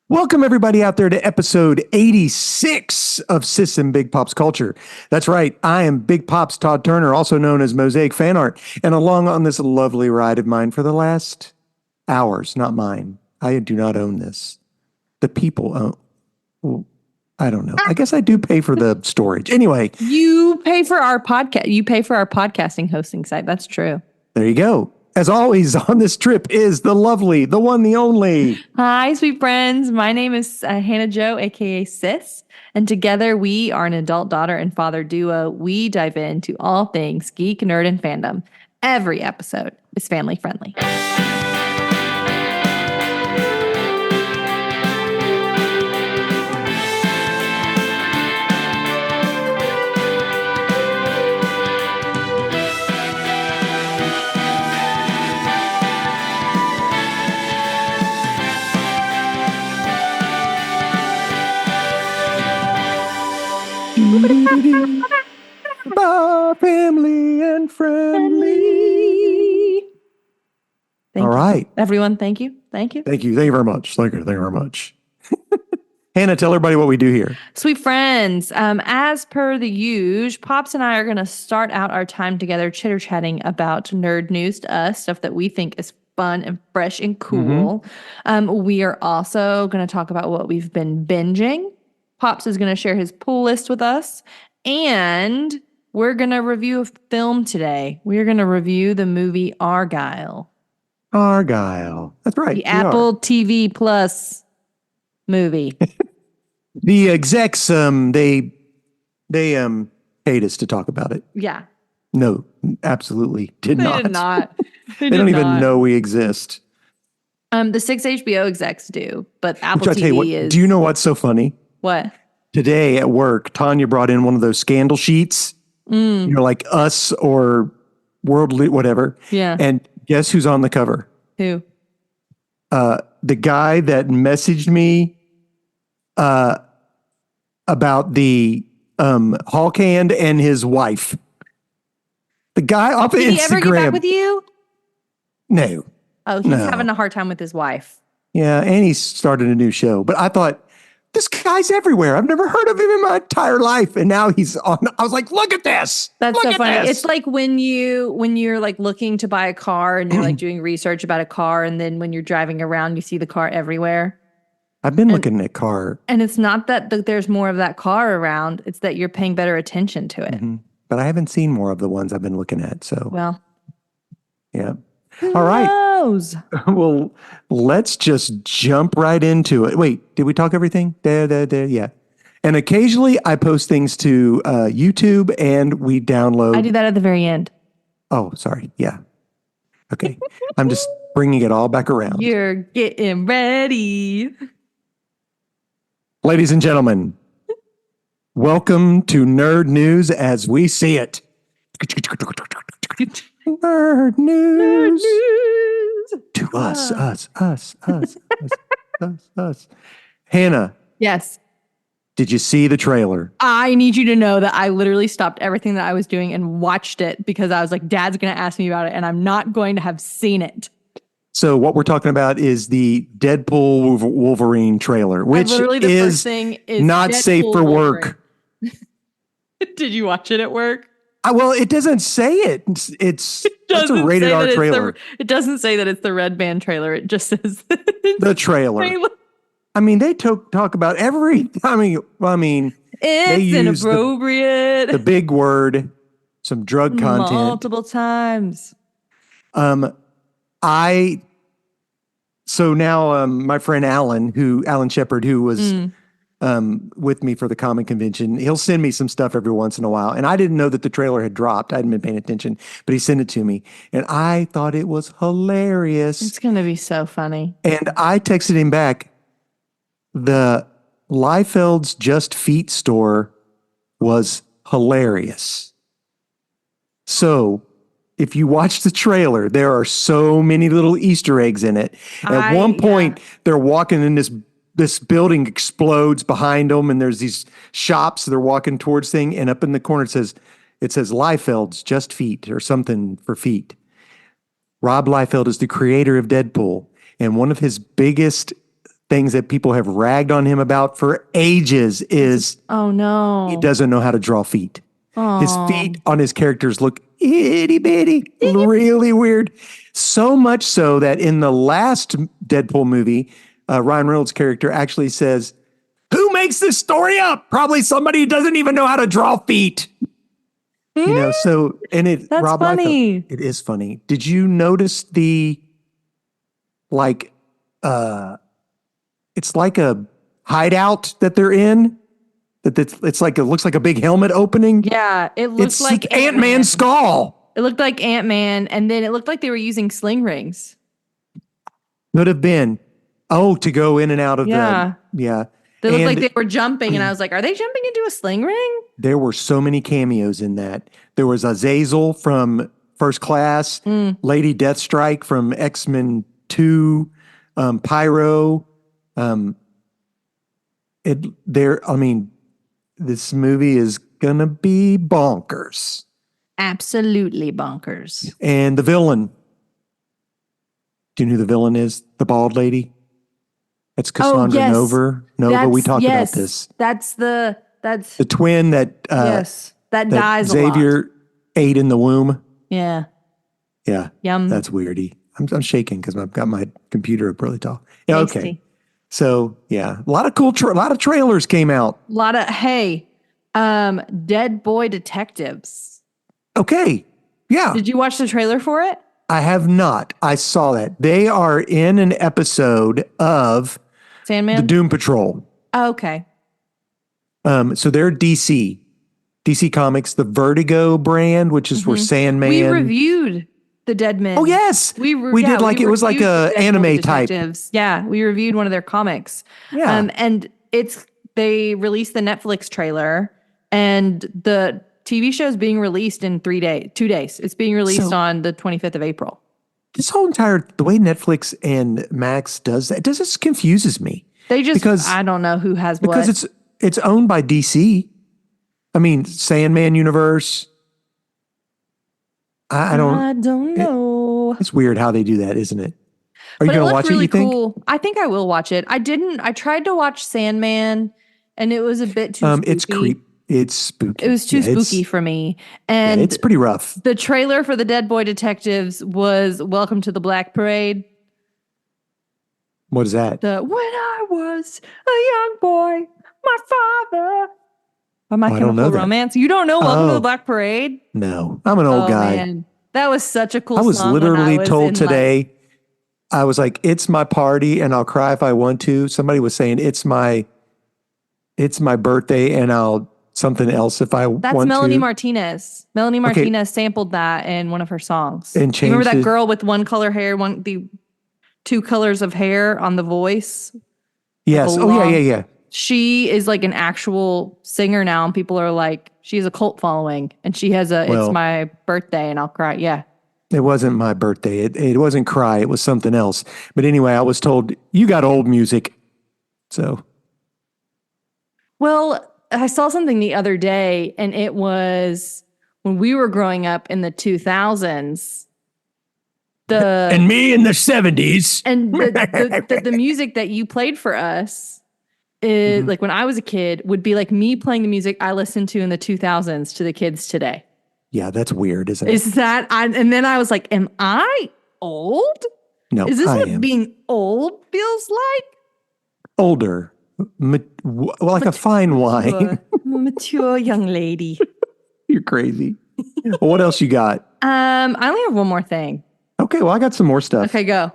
Welcome, everybody out there, to episode 86 of Sis and Big Pop's Culture. That's right. I am Big Pop's Todd Turner, also known as Mosaic Fan Art. And along on this lovely ride of mine for the last hours, not mine. I do not own this. The people own. Well, I don't know. I guess I do pay for the storage. Anyway. You pay for our podcast. You pay for our podcasting hosting site. That's true. There you go. As always, on this trip is the lovely, the one, the only. Hi, sweet friends. My name is Hannah Jo, aka Sis, and together we are an adult daughter and father duo. We dive into all things geek, nerd, and fandom. Every episode is family friendly. Family and friendly. All right. Everyone, thank you. Thank you. Thank you. Thank you very much. Thank you very much. Hannah, tell everybody what we do here. Sweet friends, as per the usual, Pops and I are going to start out our time together chitter-chatting about nerd news to us, stuff that we think is fun and fresh and cool. We are also going to talk about what we've been binging. Pops is going to share his pull list with us. And we're going to review a film today. We're going to review the movie Argyle. Argyle. That's right. The Apple TV Plus movie. The execs, they paid us to talk about it. Yeah. No, absolutely did not. They did not. They don't even know we exist. The 6 HBO execs do, but Apple Which I tell you what, is... Do you know what's so funny? What? Today at work, Tanya brought in one of those scandal sheets, like Us or Worldly, whatever. Yeah. And guess who's on the cover? Who? The guy that messaged me about the Hulk hand and his wife. The guy off of Instagram. Did he ever get back with you? No. Oh, he's having a hard time with his wife. Yeah, and he started a new show. But I thought, this guy's everywhere. I've never heard of him in my entire life. And now he's on. I was like, look at this. That's so funny. It's like when you're like looking to buy a car and you're like doing research about a car. And then when you're driving around, you see the car everywhere. I've been looking at car. And it's not that there's more of that car around. It's that you're paying better attention to it. Mm-hmm. But I haven't seen more of the ones I've been looking at. So, well, yeah. All right. Knows? Well, let's just jump right into it. Wait, did we talk everything? There. Yeah. And occasionally I post things to YouTube and we download. I do that at the very end. Oh, sorry. Yeah. Okay. I'm just bringing it all back around. You're getting ready. Ladies and gentlemen, welcome to Nerd News as we see it. Nerd news. To us. Hannah. Yes. Did you see the trailer? I need you to know that I literally stopped everything that I was doing and watched it because I was like, Dad's going to ask me about it and I'm not going to have seen it. So what we're talking about is the Deadpool Wolverine trailer, which is not Deadpool safe for work. Did you watch it at work? Well, it doesn't say it. It's a rated R trailer. It doesn't say that it's the Red Band trailer. It just says the trailer. I mean, they talk about every. I mean, it's inappropriate. The big word, some drug content multiple times. So now my friend Alan Shepard, who was with me for the comic convention, he'll send me some stuff every once in a while. And I didn't know that the trailer had dropped. I hadn't been paying attention, but he sent it to me. And I thought it was hilarious. It's going to be so funny. And I texted him back, the Liefeld's Just Feet store was hilarious. So if you watch the trailer, there are so many little Easter eggs in it. At one point, they're walking in this building explodes behind them, and there's these shops. They're walking towards thing, and up in the corner it says Liefeld's Just Feet or something for feet. Rob Liefeld is the creator of Deadpool, and one of his biggest things that people have ragged on him about for ages is Oh no. he doesn't know how to draw feet. His Oh. feet on his characters look itty bitty, really weird. So much so that in the last Deadpool movie, Ryan Reynolds' character actually says, "Who makes this story up? Probably somebody who doesn't even know how to draw feet." You know, so and it That's Rob Liefeld, funny. it is funny. Did you notice the like it's like a hideout that they're in? It's like it looks like a big helmet opening. Yeah, it looked It's like Ant-Man's skull. It looked like Ant-Man, and then it looked like they were using sling rings. Could have been. Oh, to go in and out of Yeah. yeah. They looked And like they were jumping, and I was like, are they jumping into a sling ring? there were so many cameos in that. There was Azazel from First Class, Lady Deathstrike from X-Men 2, Pyro. I mean, this movie is gonna be bonkers. Absolutely bonkers. And the villain. Do you know who the villain is? The bald lady? That's Cassandra yes. Nova. We talked about this. That's the twin that that that dies a lot. Xavier ate in the womb. Yeah. Yeah. Yum. That's weirdy. I'm shaking because I've got my computer up really tall. Yeah, okay. Tasty. So yeah, a lot of cool, a lot of trailers came out. A lot of Dead Boy Detectives. Okay. Yeah. Did you watch the trailer for it? I have not. I saw that. They are in an episode of Sandman? the Doom Patrol. Oh, okay. So they're DC Comics, the Vertigo brand, which is where Sandman. We reviewed the Dead Men. Oh yes, we did. Like it was like a anime type. Yeah, we reviewed one of their comics. Yeah, and they released the Netflix trailer, and the TV show is being released in 2 days. It's being released on the 25th of April. This whole the way Netflix and Max does that, this confuses me. They just I don't know who has what. Because it's owned by DC. I mean, Sandman universe. I don't know. It's weird how they do that, isn't it? Are you going to watch really it, you cool. think? I think I will watch it. I tried to watch Sandman, and it was a bit too spooky. It's spooky. It was too spooky for me. And it's pretty rough. The trailer for the Dead Boy Detectives was Welcome to the Black Parade. What is that? When I was a young boy, my father. By My Chemical Romance. You don't know Welcome to the Black Parade? No, I'm an old guy. Man. That was such a cool song. I was literally told today, I was like, it's my party and I'll cry if I want to. Somebody was saying it's my birthday and I'll something else if I want to. That's Melanie Martinez. Melanie Martinez sampled that in one of her songs. And you remember that girl with one color hair, the 2 colors of hair on The Voice? Yes. Oh, yeah. She is like an actual singer now, and people are like, she has a cult following, and she has it's my birthday and I'll cry. Yeah. It wasn't my birthday. It wasn't cry. It was something else. But anyway, I was told you got old music. So. Well, I saw something the other day, and it was when we were growing up in the 2000s. And me in the 70s. And the music that you played for us is like when I was a kid would be like me playing the music I listened to in the 2000s to the kids today. Yeah, that's weird, isn't it? Is that and then I was like, am I old? No, is this what being old feels like? Older. Like a fine wine. Mature young lady. You're crazy. Well, what else you got? I only have one more thing. Okay, well, I got some more stuff. Okay, go.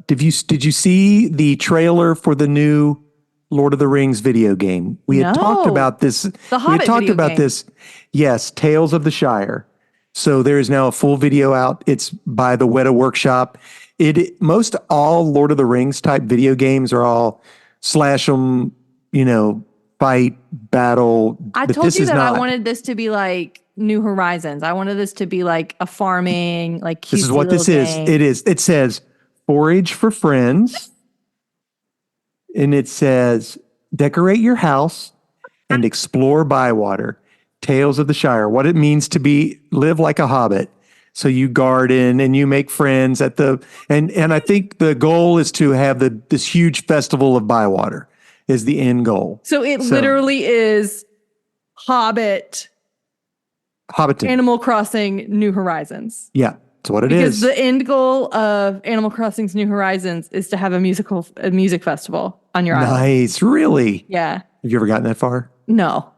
Did you see the trailer for the new Lord of the Rings video game? We had talked about this. The Hobbit we had talked video about game. this. Yes, Tales of the Shire. So there is now a full video out. It's by the Weta Workshop. Most all Lord of the Rings type video games are all slash 'em, fight, battle. I told you that I wanted this to be like New Horizons. I wanted this to be like a farming, like cutesy this is what this game. is. It says forage for friends, and it says decorate your house and explore Bywater. Tales of the Shire. What it means to live like a hobbit. So you garden and you make friends at and I think the goal is to have this huge festival of Bywater is the end goal. So it literally is Hobbiton, Animal Crossing, New Horizons. Yeah, that's what it because is. The end goal of Animal Crossing's New Horizons is to have a music festival on your island. Nice, really? Yeah. Have you ever gotten that far? No.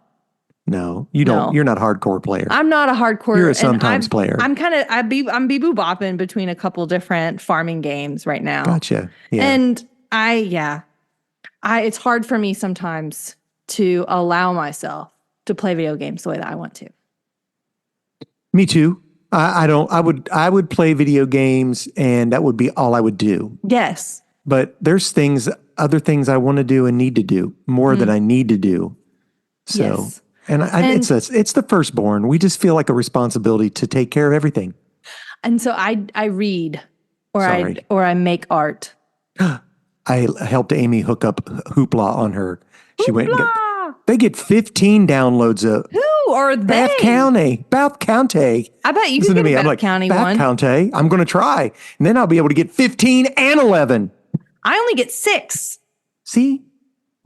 No, you don't. No. You're not a hardcore player. I'm not a hardcore. You're a sometimes player. I'm bee-boo bopping between a couple different farming games right now. Gotcha. Yeah. And it's hard for me sometimes to allow myself to play video games the way that I want to. Me too. I don't. I would play video games, and that would be all I would do. Yes. But there's other things I want to do and need to do more than I need to do. So. Yes. And it's the firstborn. We just feel like a responsibility to take care of everything. And so I read or I make art. I helped Amy hook up Hoopla on her. She went and they get 15 downloads of Who are they? Bath County. I bet you Listen can to get me. a I'm Bath like, County Bath one. County. I'm going to try. And then I'll be able to get 15 and 11. I only get 6. See?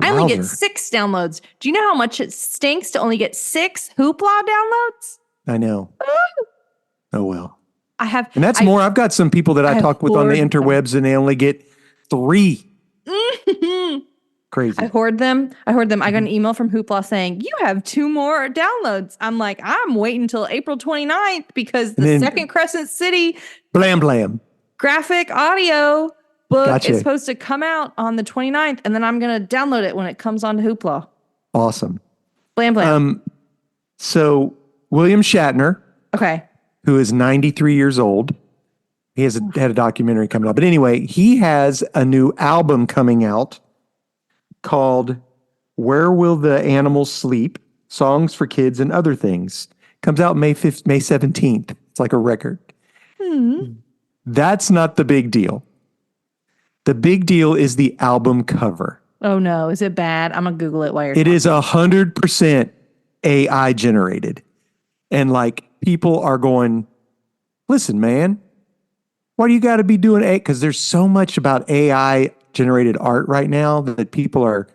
I only get 6 downloads. Do you know how much it stinks to only get 6 Hoopla downloads? I know. Oh, well. And that's more. I've got some people that I talk with on the interwebs and they only get 3. Crazy. I hoard them. I got an email from Hoopla saying, you have 2 more downloads. I'm like, I'm waiting until April 29th because the Second Crescent City Blam. graphic audio book is Gotcha. supposed to come out on the 29th, and then I'm going to download it when it comes onto Hoopla. Awesome. Blam. So William Shatner, Okay. who is 93 years old, he had a documentary coming up. But anyway, he has a new album coming out called Where Will the Animals Sleep? Songs for Kids and Other Things. Comes out May 17th. It's like a record. That's not the big deal. The big deal is the album cover. Oh no, is it bad? I'm gonna Google it while you're It talking. is 100% AI generated. And like people are going, listen, man, why do you got to be doing A? Because there's so much about AI generated art right now that people are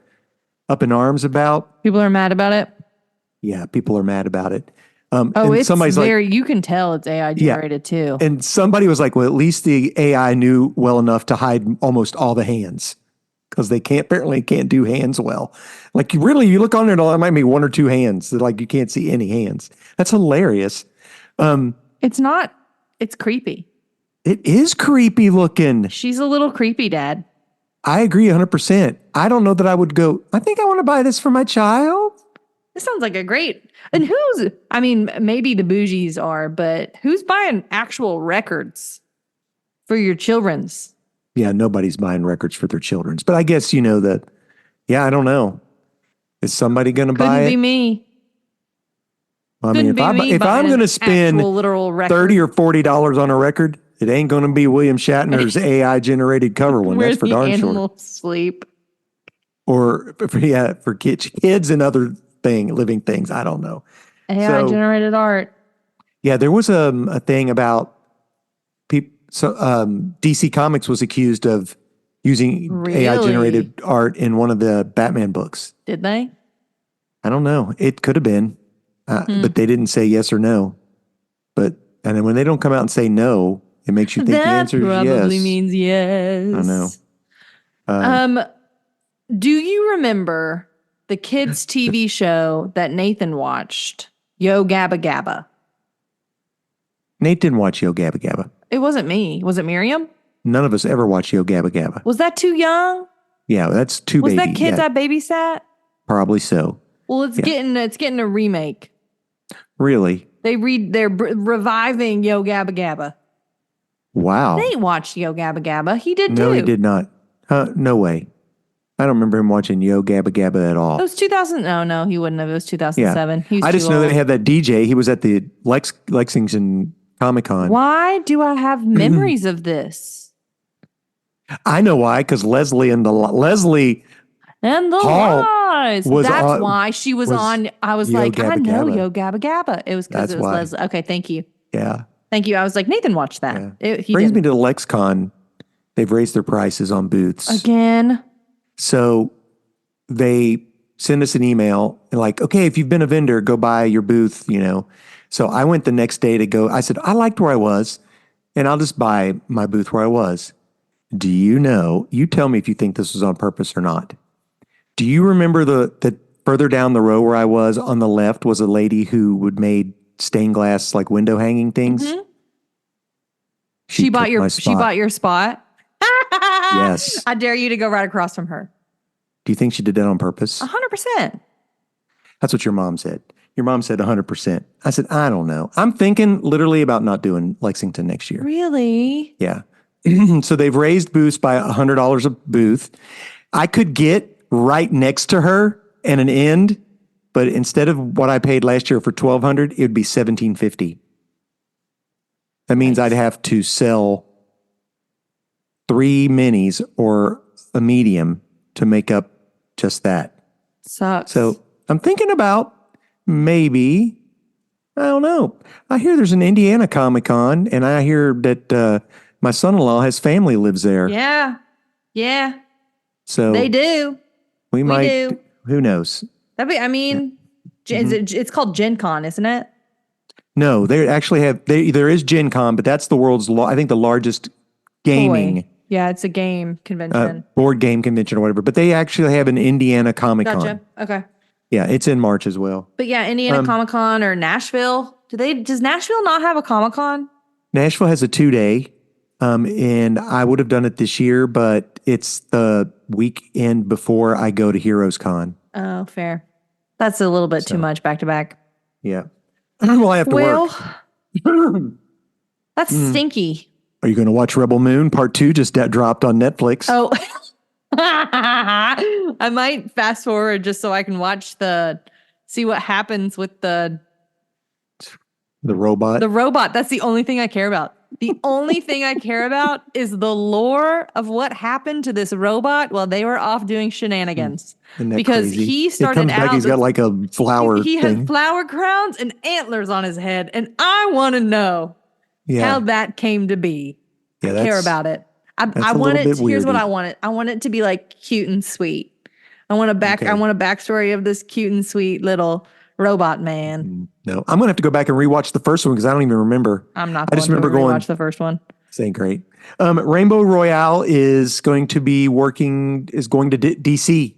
up in arms about. People are mad about it. Yeah, people are mad about it. It's very, you can tell it's AI generated too. And somebody was like, well, at least the AI knew well enough to hide almost all the hands because they apparently can't do hands well. Like you look on there, there might be 1 or 2 hands that like you can't see any hands. That's hilarious. It's creepy. It is creepy looking. She's a little creepy, Dad. I agree 100%. I don't know that I would go, I think I want to buy this for my child. This sounds like a great, and maybe the bougies are, but who's buying actual records for your children's? Yeah, nobody's buying records for their children's. But I guess I don't know. Is somebody going to buy it? Couldn't be me. I mean, if I'm going to spend $30 or $40 on a record, it ain't going to be William Shatner's AI generated cover one. That's for darn sure. Animals sleep. Or for kids and other living things. I don't know. AI generated art. Yeah, there was a thing about people. So DC Comics was accused of using AI generated art in one of the Batman books. Did they? I don't know. It could have been, but they didn't say yes or no. And then when they don't come out and say no, it makes you think the answer is yes. That probably means yes. I know. Do you remember the kids' TV show that Nathan watched, Yo Gabba Gabba? Nate didn't watch Yo Gabba Gabba. It wasn't me. Was it Miriam? None of us ever watched Yo Gabba Gabba. Was that too young? Yeah, that's too Was baby. that kids I babysat? Probably so. Well, it's getting a remake. Really? They're reviving Yo Gabba Gabba. Wow. Nate watched Yo Gabba Gabba. He did too. No, he did not. No way. I don't remember him watching Yo Gabba Gabba at all. It was 2000. No, he wouldn't have. It was 2007. Yeah. I just know that they had that DJ. He was at the Lexington Comic-Con. Why do I have memories of this? I know why, because Leslie and the Hall Lies. That's why she was on. I was Yo like, Gabba I know Gabba. Yo Gabba Gabba. It was because it was why. Leslie. Okay, thank you. Yeah. Thank you. I was like, Nathan watched that. Yeah. He Brings me didn't. to the LexCon. They've raised their prices on booths. Again. So they send us an email and like, okay, if you've been a vendor, go buy your booth, you know. So I went the next day to go. I said, I liked where I was, and I'll just buy my booth where I was. Do you know? You tell me if you think this was on purpose or not. Do you remember the further down the row where I was on the left was a lady who would made stained glass like window hanging things? Mhm. She She bought took my your spot. Yes. I dare you to go right across from her. Do you think she did that on purpose? 100%. That's what your mom said. Your mom said 100%. I said, I don't know. I'm thinking literally about not doing Lexington next year. Really? Yeah. So they've raised booths by $100 a booth. I could get right next to her and an end, but instead of what I paid last year for $1,200, it would be $1,750. That means Nice. I'd have to sell 3 minis or a medium to make up just that. Sucks. So I'm thinking about maybe, I don't know. I hear there's an Indiana Comic Con, and I hear that my son-in-law, his family lives there. Yeah. Yeah. So They do. we might, do. who knows? It's called Gen Con, isn't it? No, they actually have, there is Gen Con, but that's the world's, I think the largest gaming Yeah, it's a game convention. board game convention or whatever. But they actually have an Indiana Comic Con. Gotcha. Okay. Yeah, it's in March as well. But yeah, Indiana Comic Con or Nashville. Does Nashville not have a Comic Con? Nashville has a 2-day, and I would have done it this year, but it's the weekend before I go to Heroes Con. Oh, fair. That's a little bit too much back to back. Yeah. Well, I have to work. That's stinky. Are you going to watch Rebel Moon Part 2 just dropped on Netflix? Oh, I might fast forward just so I can see what happens with the robot. The robot. That's the only thing I care about. The only thing I care about is the lore of what happened to this robot while they were off doing shenanigans. Because crazy? he started out. He's got like a flower He thing. has flower crowns and antlers on his head, and I want to know how that came to be. I care about it. I want it. Here's what I want it. I want it to be like cute and sweet. I want a backstory of this cute and sweet little robot man. No, I'm gonna have to go back and rewatch the first one because I don't even remember. I'm not. I just remember rewatch the first one. This ain't great. Rainbow Royale is going to DC.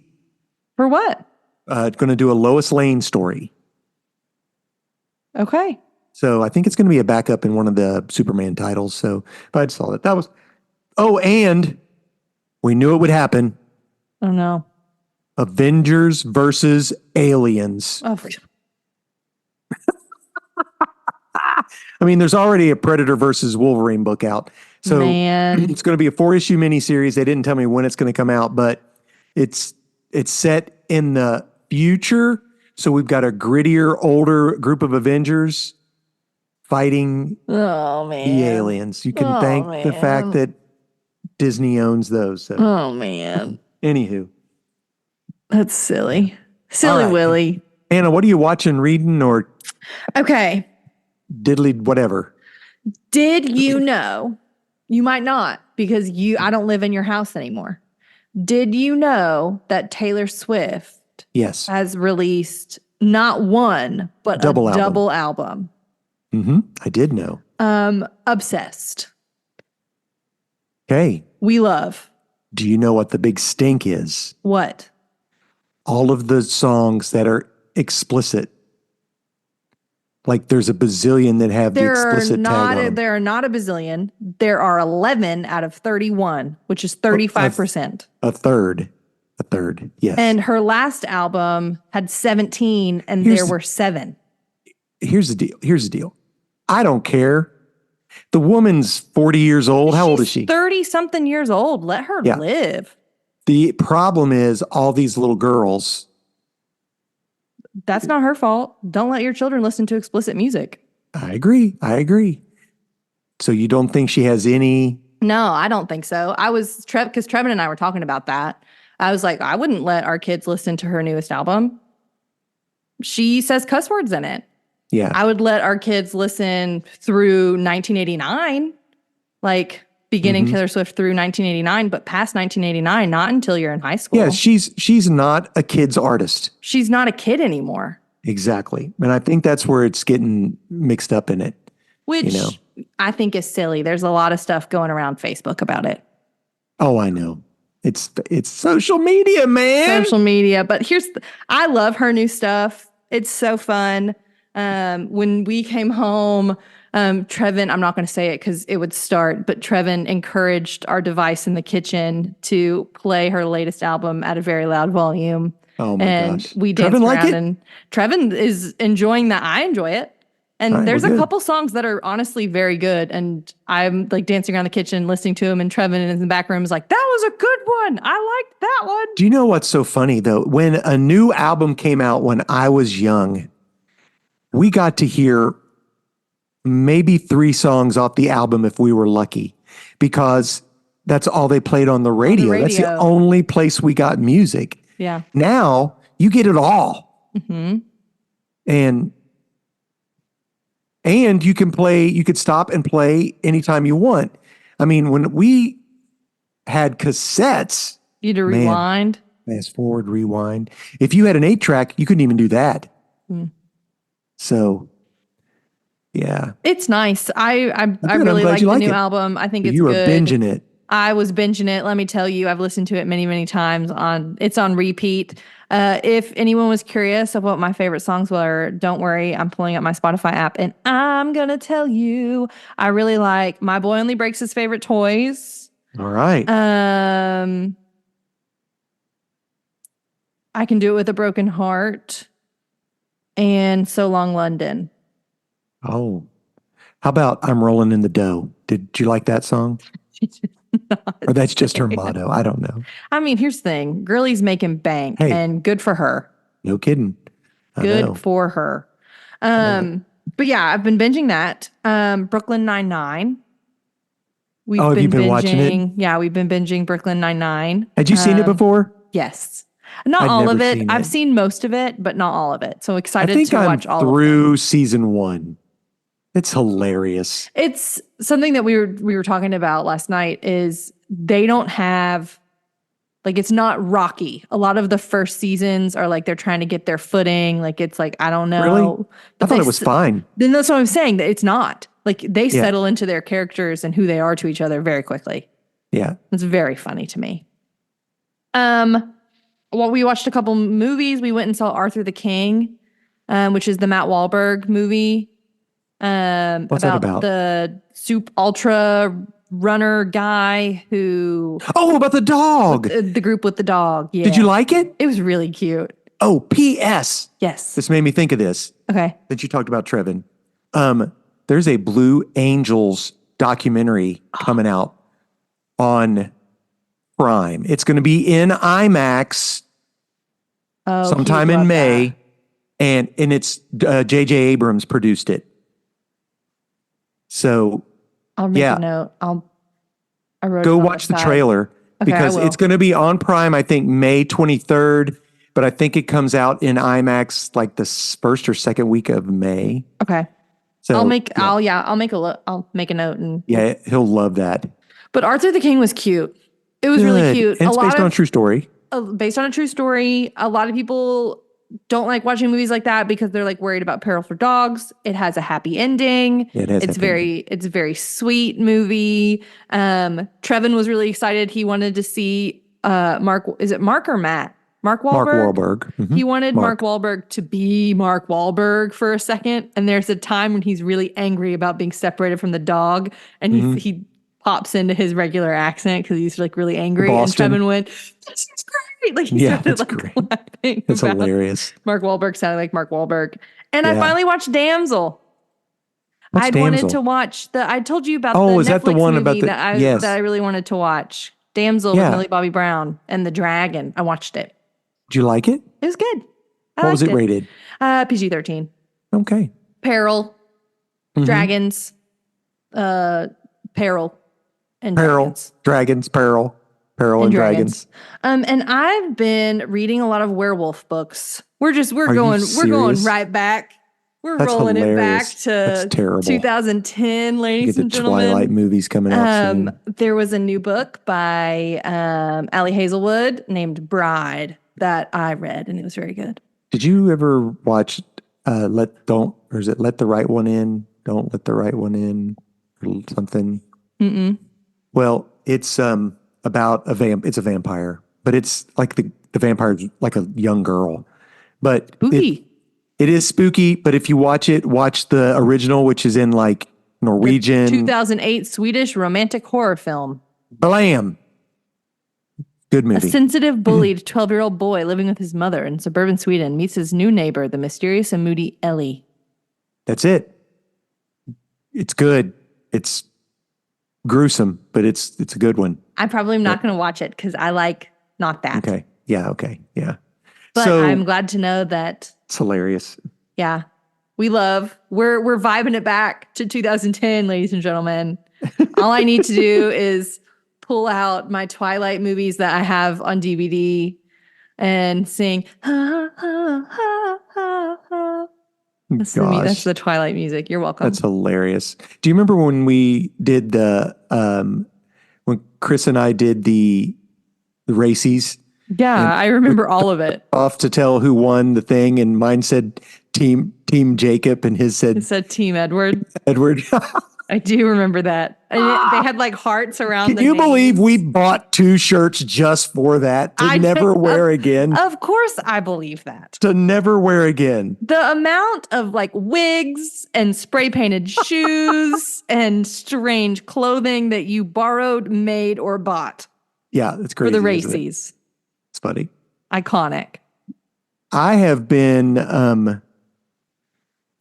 For what? Going to do a Lois Lane story. Okay. So I think it's going to be a backup in one of the Superman titles. So, but I just saw that. That was. Oh, and we knew it would happen. Oh no. Avengers versus Aliens. Oh. I mean, there's already a Predator versus Wolverine book out. So it's going to be a 4-issue miniseries. They didn't tell me when it's going to come out, but it's set in the future. So we've got a grittier, older group of Avengers fighting the aliens. You can thank the fact that Disney owns those. So. Oh, man. Anywho. That's silly. Silly right. Willy. Anna, what are you watching, reading, or okay, diddly whatever? Did you know? You might not because I don't live in your house anymore. Did you know that Taylor Swift has released not one but a double album? Mm-hmm. I did know. Obsessed. Okay. We love. Do you know what the big stink is? What? All of the songs that are explicit. Like there's a bazillion that have the explicit tag on them. There are not a bazillion. There are 11 out of 31, which is 35%. A third, yes. And her last album had 17 and there were 7. Here's the deal. I don't care. The woman's 40 years old. How old is she? 30-something years old. Let her live. The problem is all these little girls. That's not her fault. Don't let your children listen to explicit music. I agree. So you don't think she has any? No, I don't think so. Because Trevin and I were talking about that. I was like, I wouldn't let our kids listen to her newest album. She says cuss words in it. Yeah. I would let our kids listen through 1989, like beginning Mhm. Taylor Swift through 1989, but past 1989, not until you're in high school. Yeah, she's not a kid's artist. She's not a kid anymore, Exactly. And I think that's where it's getting mixed up in it, you know. which I think is silly. There's a lot of stuff going around Facebook about it. Oh, I know. It's social media, man. Social media. But I love her new stuff. It's so fun. When we came home, Trevin, I'm not going to say it because it would start, but Trevin encouraged our device in the kitchen to play her latest album at a very loud volume. Oh my And gosh. we Trevin danced like around it? and Trevin is enjoying that. I enjoy it. All And right, there's well, a good. couple songs that are honestly very good. And I'm like dancing around the kitchen, listening to him, and Trevin in the back room is like, that was a good one. I liked that one. Do you know what's so funny though? When a new album came out when I was young, we got to hear maybe 3 songs off the album if we were lucky, because that's all they played on the radio. That's the radio. only place we got music. Yeah. Now you get it all. And you could stop and play anytime you want. I mean, when we had cassettes, You had to Man. rewind. fast forward, rewind. If you had an 8-track, you couldn't even do that. So, yeah. It's nice. I I'm really glad like you the like new it. album. I think it's You were good. binging it. I was binging it. Let me tell you, I've listened to it many, many times. It's on repeat. If anyone was curious of what my favorite songs were, don't worry. I'm pulling up my Spotify app and I'm gonna tell you. I really like My Boy Only Breaks His Favorite Toys. All right. I Can Do It With a Broken Heart and So Long London. Oh, how about I'm Rolling in the Dough? Did you like that song? Or that's just her motto? I don't know. I mean, here's the thing. Girlie's making bank Hey. and good for her. No kidding. I Good know. for her. But yeah, I've been binging that. Brooklyn Nine-Nine. Have you been watching it? Yeah, we've been binging Brooklyn Nine-Nine. Had you seen it before? Yes. Not I'd all never of it. seen I've it. seen most of it, but not all of it. So I excited think to I'm watch all of it. through season 1. It's hilarious. It's something that we were talking about last night is they don't have like it's not Rocky. A lot of the first seasons are like they're trying to get their footing. Like it's like I don't know. Really? I thought they it was fine. Then that's what I'm saying. That it's not. Like they Yeah. settle into their characters and who they are to each other very quickly. Yeah. It's very funny to me. Well, we watched a couple movies. We went and saw Arthur the King, which is the Matt Wahlberg movie. What's that about? The Soup Ultra runner guy who Oh, about the dog. the group with the dog. Yeah. Did you like it? It was really cute. Oh, P.S. Yes. This made me think of this. Okay. That you talked about Trevin. There's a Blue Angels documentary coming out on Prime. It's going to be in IMAX Oh, sometime he'd in love May, that. and it's J.J. Abrams produced it. So I'll make yeah. a note. I wrote go it on watch the side. trailer Okay, because I will. it's going to be on Prime. I think May 23rd, but I think it comes out in IMAX like the first or second week of May. Okay. So I'll make a note and yeah, he'll love that. But Arthur the King was cute. It was really Good. cute. And it's based on a true story. Based on a true story. A lot of people don't like watching movies like that because they're like worried about peril for dogs. It has a happy ending. It has it's happy it's a very sweet movie. Trevin was really excited. He wanted to see Mark. Is it Mark or Matt? Mark Wahlberg. Mark Wahlberg. Mhm. He wanted Mark Wahlberg to be Mark Wahlberg for a second. And there's a time when he's really angry about being separated from the dog, and he pops into his regular accent because he's like really angry. Boston. And Trevin went, "This is great!" Like he started that's like great. laughing. It's about hilarious. Mark Wahlberg sounding like Mark Wahlberg. And I Yeah. finally watched Damsel. What's I'd Damsel? wanted to watch I told you about Oh, the is that the Netflix one movie about yes. that I really wanted to watch. Damsel Yeah. with Millie Bobby Brown and the dragon. I watched it. Did you like it? It was good. What was it rated? PG-13. Okay. Peril, Mhm. dragons, peril, and Peril, dragons. peril, and dragons. And I've been reading a lot of werewolf books. We're you going serious? right back. We're That's rolling it back hilarious. That's to terrible. 2010, Get ladies the and gentlemen. Twilight movies coming out soon. There was a new book by Allie Hazelwood named Bride that I read, and it was very good. Did you ever watch Let the Right One In? Don't Let the Right One In or something? Mm-mm. Well, it's about it's a vampire, but it's like the vampire's like a young girl. But Spooky. it is spooky, but if you watch it, watch the original, which is in like Norwegian. 2008 Swedish romantic horror film. Blam. Good A movie. sensitive, bullied 12-year-old boy living with his mother in suburban Sweden meets his new neighbor, the mysterious and moody Ellie. That's it. It's good. It's gruesome, but it's a good one. I probably am not going to watch it because I like not that. Okay. Yeah. Okay. Yeah. But So I'm glad to know that, it's hilarious. yeah, we're vibing it back to 2010, ladies and gentlemen. All I need to do is pull out my Twilight movies that I have on DVD and sing. Ha, ha, ha, ha, ha. That's the Twilight music. You're welcome. That's hilarious. Do you remember when we did when Chris and I did the races? Yeah, I remember all of it. Off to tell who won the thing, and mine said Team Jacob, and his said It said Team Edward. Edward. I do remember that. And they had like hearts around. Can you believe we bought 2 shirts just for that to never wear again? Of course, I believe that. To never wear again. The amount of like wigs and spray painted shoes and strange clothing that you borrowed, made, or bought. Yeah, that's crazy. For the races. It's funny. Iconic. I have been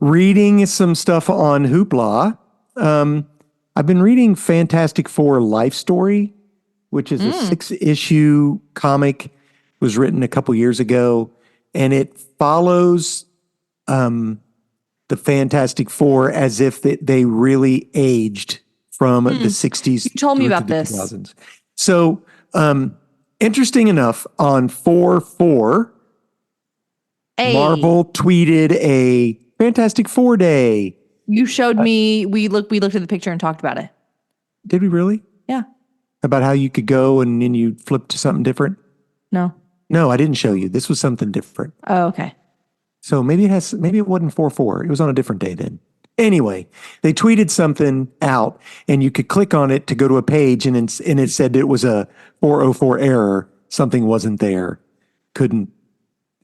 reading some stuff on Hoopla. I've been reading Fantastic Four Life Story, which is a 6-issue comic. It was written a couple years ago, and it follows the Fantastic Four as if they really aged from the 60s. You told me about the this. 2000s. So, interesting enough, on 4/4, Marvel tweeted a Fantastic Four Day. You showed me. We looked at the picture and talked about it. Did we really? Yeah. About how you could go and then you flip to something different? No. No, I didn't show you. This was something different. Oh, okay. So maybe it wasn't 4/4. It was on a different day then. Anyway, they tweeted something out, and you could click on it to go to a page, and it said it was a 404 error. Something wasn't there. And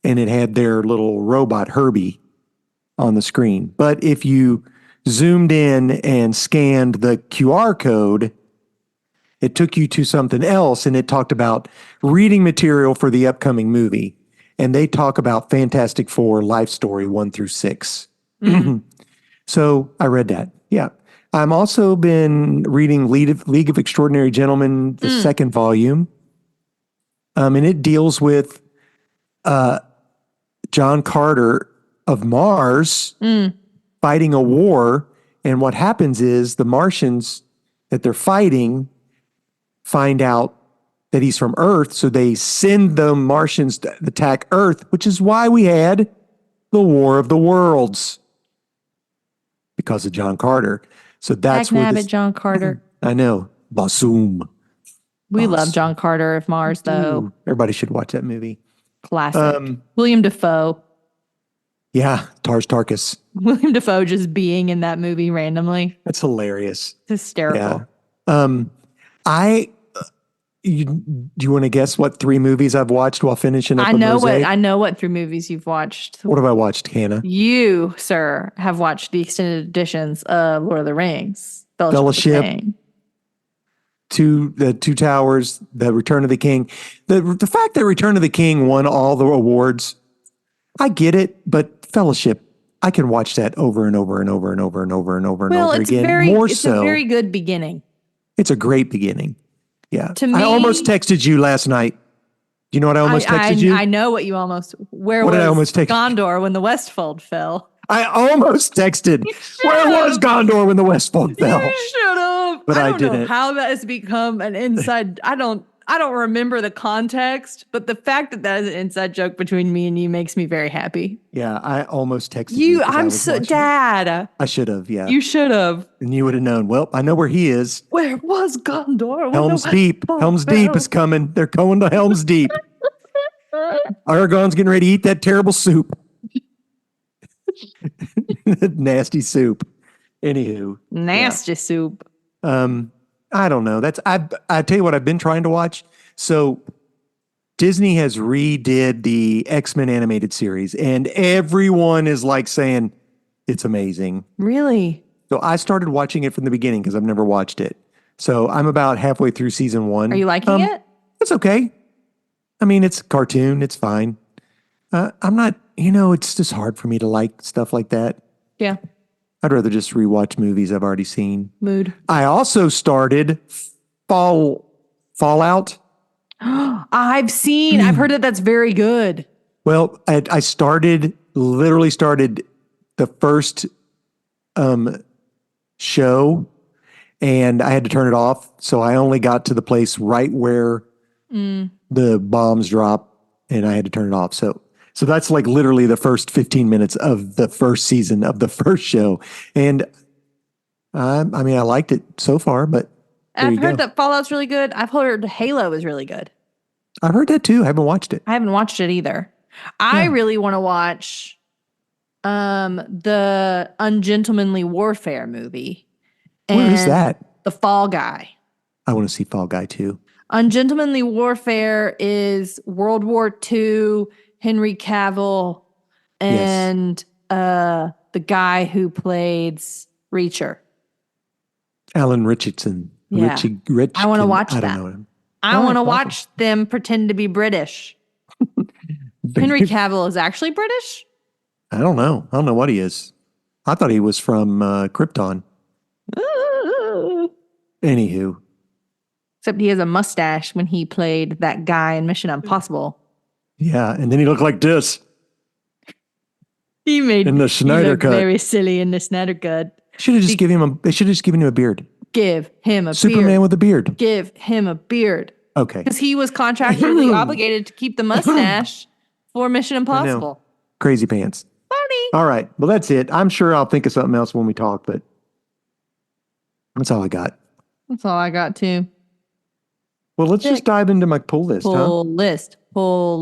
it had their little robot Herbie on the screen. But if you zoomed in and scanned the QR code, it took you to something else, and it talked about reading material for the upcoming movie. And they talk about Fantastic Four Life Story 1-6. Mm-hmm. So I read that. Yeah. I'm also been reading League of Extraordinary Gentlemen, the second volume. And it deals with John Carter of Mars fighting a war. And what happens is the Martians that they're fighting find out that he's from Earth. So they send the Martians to attack Earth, which is why we had the War of the Worlds. Because of John Carter. So that's where John Carter. I know. Bassoon. We love John Carter of Mars, though. Ooh, everybody should watch that movie. Classic. William Dafoe. Yeah, Tarkus. William Dafoe just being in that movie randomly. That's hilarious. It's hysterical. Yeah. Do you want to guess what 3 movies I've watched while finishing up? I know what 3 movies you've watched. What have I watched, Hannah? You, sir, have watched the extended editions of Lord of the Rings, Fellowship, the Two Towers, the Return of the King. The fact that Return of the King won all the awards, I get it, but Fellowship, I can watch that over and over and over and over and over and over and over again. It's a very good beginning. It's a great beginning. Yeah. To me, I almost texted you last night. You know what I almost texted you? I know what you almost. What did I almost text? Gondor when the Westfold fell? I almost texted. Where was Gondor when the Westfold fell? You should have. But I don't didn't. know how that has become an inside. I don't I don't remember the context, but the fact that that is an inside joke between me and you makes me very happy. Yeah, I almost texted you because I I'm was so watching it. Dad. I should have, yeah. You should have. And you would have known. Well, I know where he is. Where was Gondor? Helm's Deep. Helm's Deep is coming. They're going to Helm's Deep. Aragorn's getting ready to eat that terrible soup. Nasty soup. Anywho. Nasty soup. I don't know. I tell you what I've been trying to watch. So Disney has redid the X-Men animated series, and everyone is like saying it's amazing. Really? So I started watching it from the beginning because I've never watched it. So I'm about halfway through season 1. Are you liking it? It's okay. I mean, it's a cartoon. It's fine. I'm not, it's just hard for me to like stuff like that. Yeah. I'd rather just rewatch movies I've already seen. Mood. I also started Fallout. I've heard that that's very good. Well, I literally started the first show, and I had to turn it off. So I only got to the place right where the bombs drop, and I had to turn it off. So that's like literally the first 15 minutes of the first season of the first show. And I mean, I liked it so far, but I've heard that Fallout's really good. I've heard Halo is really good. I've heard that too. I haven't watched it. I haven't watched it either. I really want to watch the Ungentlemanly Warfare movie. Where is that? The Fall Guy. I want to see Fall Guy too. Ungentlemanly Warfare is World War II, Henry Cavill, and the guy who played Reacher. Alan Richardson. Yeah. I want to watch that. I don't know him. I want to watch them pretend to be British. Henry Cavill is actually British? I don't know. I don't know what he is. I thought he was from Krypton. Anywho. Except he has a mustache when he played that guy in Mission Impossible. Yeah, and then he looked like this. He made in the Snyder cut. Very silly in the Snyder cut. They should have just given him a beard. Give him a Superman beard. with a beard. Give him a beard. Okay. Because he was contractually obligated to keep the mustache for Mission Impossible. Crazy pants. Funny. All right. Well, that's it. I'm sure I'll think of something else when we talk, but that's all I got. That's all I got too. Well, let's just dive into my pull list, Pull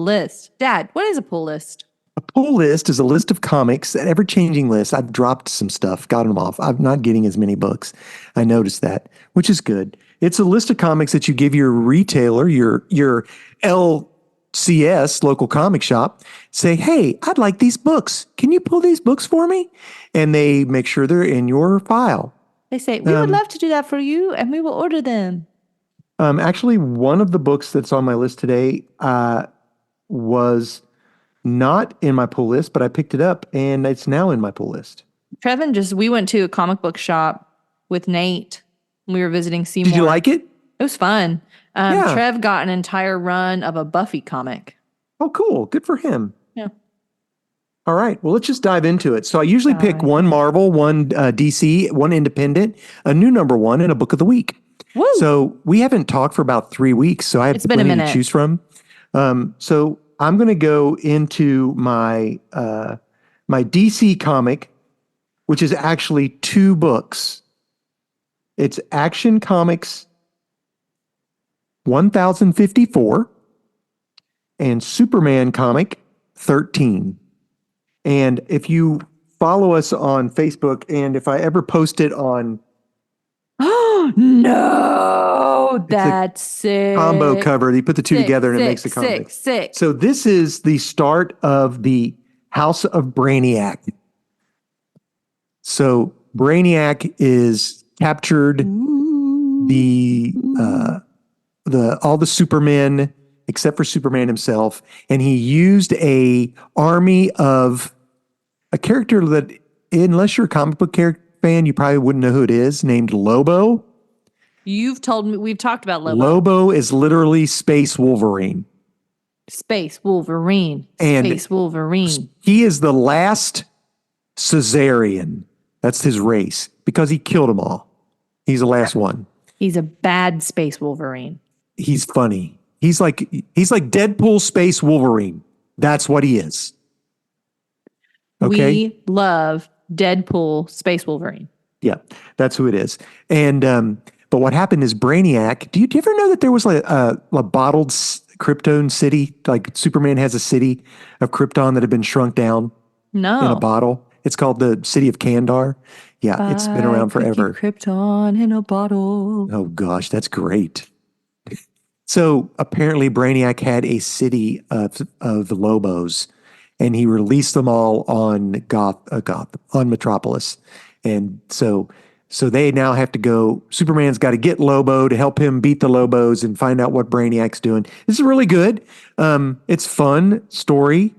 list. Dad, what is a pull list? A pull list is a list of comics, an ever-changing list. I've dropped some stuff, got them off. I'm not getting as many books. I noticed that, which is good. It's a list of comics that you give your retailer, your LCS, local comic shop, say, hey, I'd like these books. Can you pull these books for me? And they make sure they're in your file. They say, we would love to do that for you, and we will order them. Actually, one of the books that's on my list today was not in my pull list, but I picked it up, and it's now in my pull list. We went to a comic book shop with Nate. We were visiting Seymour. Did you like it? It was fun. Yeah. Trev got an entire run of a Buffy comic. Oh, cool. Good for him. Yeah. All right. Well, let's just dive into it. So I usually pick one Marvel, one DC, one independent, a new number one, and a book of the week. Woo. So we haven't talked for about 3 weeks, so I have plenty to choose from. So I'm going to go into my my DC comic, which is actually 2 books. It's Action Comics 1054 and Superman comic 13. And if you follow us on Facebook, and if I ever post it on no, that's sick. Combo cover. You put the two together and it makes a comic. Sick. So this is the start of the House of Brainiac. So Brainiac is captured all the Supermen except for Superman himself, and he used a army of a character that, unless you're a comic book fan, you probably wouldn't know who it is, named Lobo. You've told me, we've talked about Lobo. Lobo is literally Space Wolverine. Space Wolverine. He is the last Caesarian. That's his race, because he killed them all. He's the last one. He's a bad Space Wolverine. He's funny. He's like Deadpool Space Wolverine. That's what he is. Okay. We love Deadpool Space Wolverine. Yeah, that's who it is. And but what happened is Brainiac. Do you ever know that there was like a bottled Krypton city? Like Superman has a city of Krypton that had been shrunk down in a No. bottle. It's called the city of Kandar. Yeah, it's been around forever. Krypton in a bottle. Oh gosh, that's great. So apparently Brainiac had a city of Lobos, and he released them all on on Metropolis. And so they now have to go. Superman's got to get Lobo to help him beat the Lobos and find out what Brainiac's doing. This is really good. It's fun story.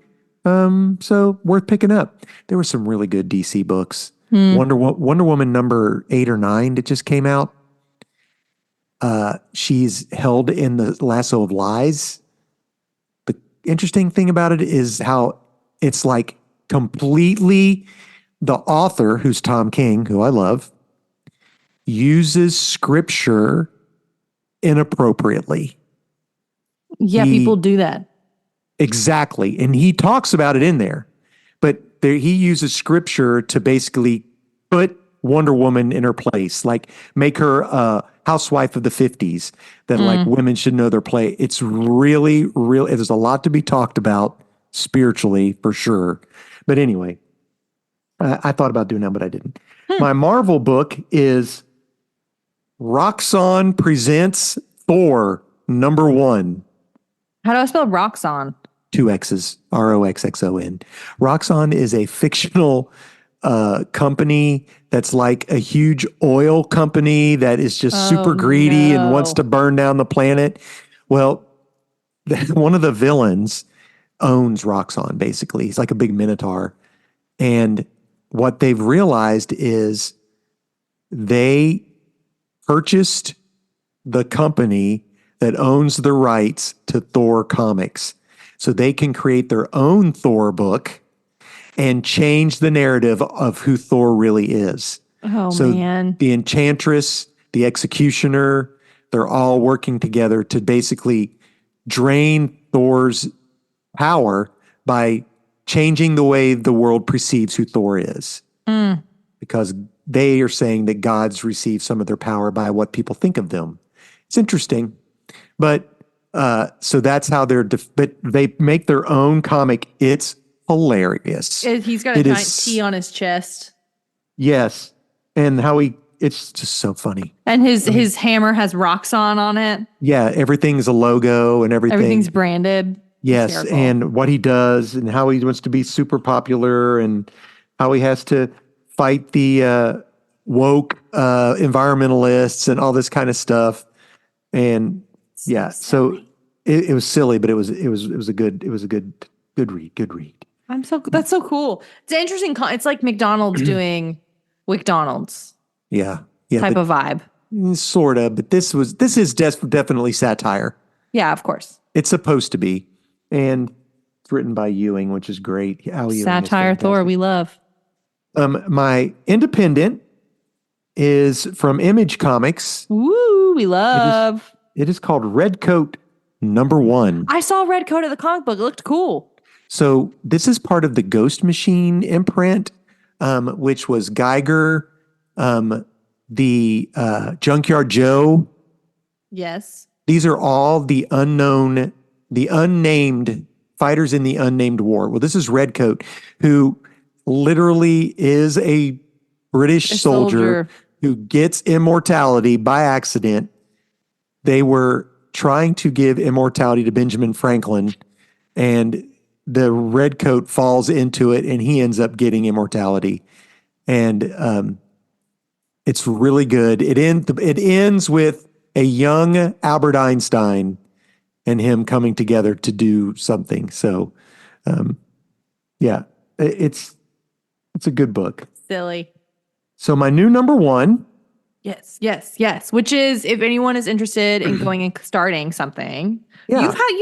So worth picking up. There were some really good DC books. Wonder Woman number 8 or 9 that just came out. She's held in the lasso of lies. The interesting thing about it is how it's like completely the author, who's Tom King, who I love, uses scripture inappropriately. Yeah, people do that. Exactly. And he talks about it in there. But he uses scripture to basically put Wonder Woman in her place, like make her a housewife of the 50s, that like women should know their place. It's really, there's a lot to be talked about spiritually for sure. But anyway, I thought about doing that, but I didn't. My Marvel book is Roxxon Presents Thor #1. How do I spell Roxxon? 2 X's, Roxxon. Roxxon is a fictional company that's like a huge oil company that is just super greedy and wants to burn down the planet. Well, one of the villains owns Roxxon, basically. He's like a big minotaur. And what they've realized is they purchased the company that owns the rights to Thor comics, so they can create their own Thor book and change the narrative of who Thor really is. Oh, so man. The Enchantress, the Executioner, they're all working together to basically drain Thor's power by changing the way the world perceives who Thor is. Because they are saying that gods receive some of their power by what people think of them. It's interesting. But so that's how but they make their own comic. It's hilarious. He's got a giant T on his chest. Yes. And it's just so funny. And his hammer has Roxxon on it. Yeah. Everything's a logo and everything. Everything's branded. Yes. And what he does and how he wants to be super popular and how he has to fight the woke environmentalists and all this kind of stuff. And yeah, so it was silly, but it was a good read. That's so cool. It's interesting. It's like McDonald's doing McDonald's. Yeah. Type of vibe. Sort of, but this is definitely satire. Yeah, of course. It's supposed to be, and it's written by Ewing, which is great. Satire Thor, we love. My independent is from Image Comics. Woo, we love. It is called Redcoat #1. I saw Redcoat at the comic book. It looked cool. So this is part of the Ghost Machine imprint, which was Geiger, the Junkyard Joe. Yes. These are all the unnamed fighters in the unnamed war. Well, this is Redcoat, who literally is a British soldier who gets immortality by accident. They were trying to give immortality to Benjamin Franklin, and the Redcoat falls into it, and he ends up getting immortality. And it's really good. It ends with a young Albert Einstein and him coming together to do something. So, yeah, it's a good book. Silly. So my new #1. Yes. Which is, if anyone is interested in going and starting something, you've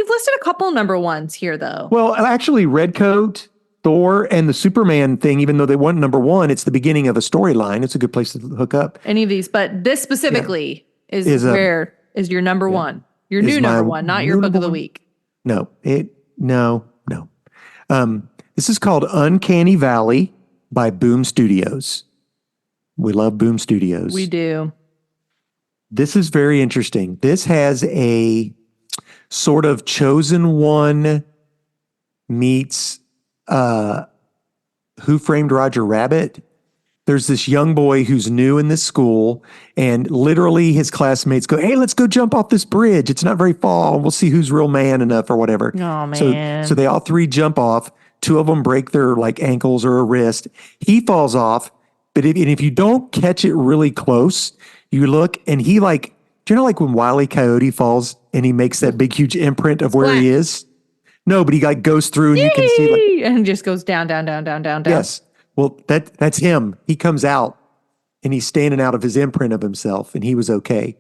listed a couple #1s here, though. Well, actually, Redcoat, Thor, and the Superman thing, even though they weren't #1, it's the beginning of a storyline. It's a good place to hook up. Any of these, but this specifically is your #1. Your is new my number one, not your book of the week. No, no. This is called Uncanny Valley by Boom Studios. We love Boom Studios. We do. This is very interesting. This has a sort of Chosen One meets Who Framed Roger Rabbit. There's this young boy who's new in this school, and literally his classmates go, "Hey, let's go jump off this bridge. It's not very far. We'll see who's real man enough or whatever." Oh, So man. they all three jump off. Two of them break their like ankles or a wrist. He falls off, but if you don't catch it really close, you look and he like, do you know like when Wile E. Coyote falls and he makes that big huge imprint of where he is? No, but he like goes through and you can see like, Yay! And just goes down, down, down, down, down, down. yes. Well, that's him. He comes out and he's standing out of his imprint of himself, and he was okay.